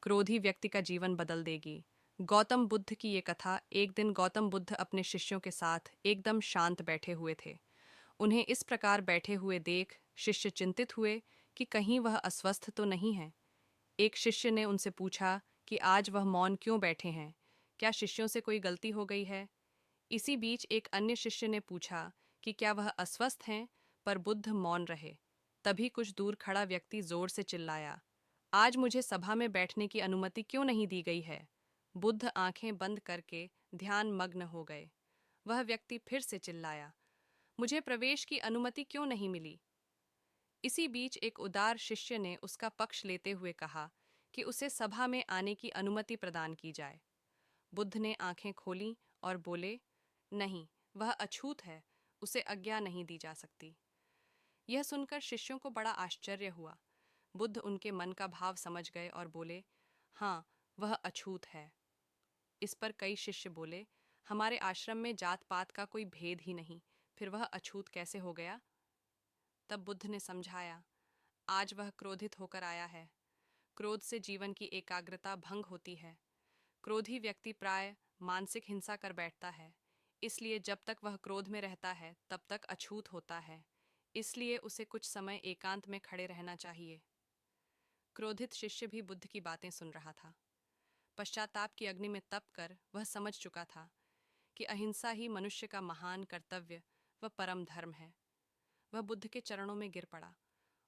क्रोधी व्यक्ति का जीवन बदल देगी। गौतम बुद्ध की ये कथा। एक दिन गौतम बुद्ध अपने शिष्यों के साथ एकदम शांत बैठे हुए थे। उन्हें इस प्रकार बैठे हुए देख शिष्य चिंतित हुए कि कहीं वह अस्वस्थ तो नहीं है। एक शिष्य ने उनसे पूछा कि आज वह मौन क्यों बैठे हैं, क्या शिष्यों से कोई गलती हो गई है। इसी बीच एक अन्य शिष्य ने पूछा कि क्या वह अस्वस्थ हैं, पर बुद्ध मौन रहे। तभी कुछ दूर खड़ा व्यक्ति जोर से चिल्लाया, आज मुझे सभा में बैठने की अनुमति क्यों नहीं दी गई है। बुद्ध आंखें बंद करके ध्यान मग्न हो गए। वह व्यक्ति फिर से चिल्लाया, मुझे प्रवेश की अनुमति क्यों नहीं मिली। इसी बीच एक उदार शिष्य ने उसका पक्ष लेते हुए कहा कि उसे सभा में आने की अनुमति प्रदान की जाए। बुद्ध ने आंखें खोलीं और बोले, नहीं, वह अछूत है, उसे आज्ञा नहीं दी जा सकती। यह सुनकर शिष्यों को बड़ा आश्चर्य हुआ। बुद्ध उनके मन का भाव समझ गए और बोले, हाँ, वह अछूत है। इस पर कई शिष्य बोले, हमारे आश्रम में जात पात का कोई भेद ही नहीं, फिर वह अछूत कैसे हो गया। तब बुद्ध ने समझाया, आज वह क्रोधित होकर आया है। क्रोध से जीवन की एकाग्रता भंग होती है। क्रोधी व्यक्ति प्राय मानसिक हिंसा कर बैठता है। इसलिए जब तक वह क्रोध में रहता है तब तक अछूत होता है। इसलिए उसे कुछ समय एकांत में खड़े रहना चाहिए। क्रोधित शिष्य भी बुद्ध की बातें सुन रहा था। पश्चाताप की अग्नि में तप कर वह समझ चुका था कि अहिंसा ही मनुष्य का महान कर्तव्य व परम धर्म है। वह बुद्ध के चरणों में गिर पड़ा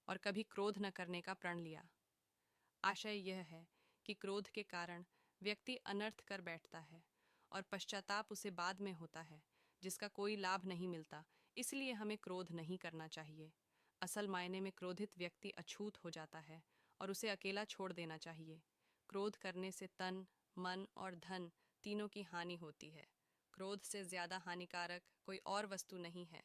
और कभी क्रोध न करने का प्रण लिया। आशय यह है कि क्रोध के कारण व्यक्ति अनर्थ कर बैठता है और पश्चाताप उसे बाद में होता है, जिसका कोई लाभ नहीं मिलता। इसलिए हमें क्रोध नहीं करना चाहिए। असल मायने में क्रोधित व्यक्ति अछूत हो जाता है और उसे अकेला छोड़ देना चाहिए। क्रोध करने से तन, मन और धन तीनों की हानि होती है। क्रोध से ज्यादा हानिकारक कोई और वस्तु नहीं है।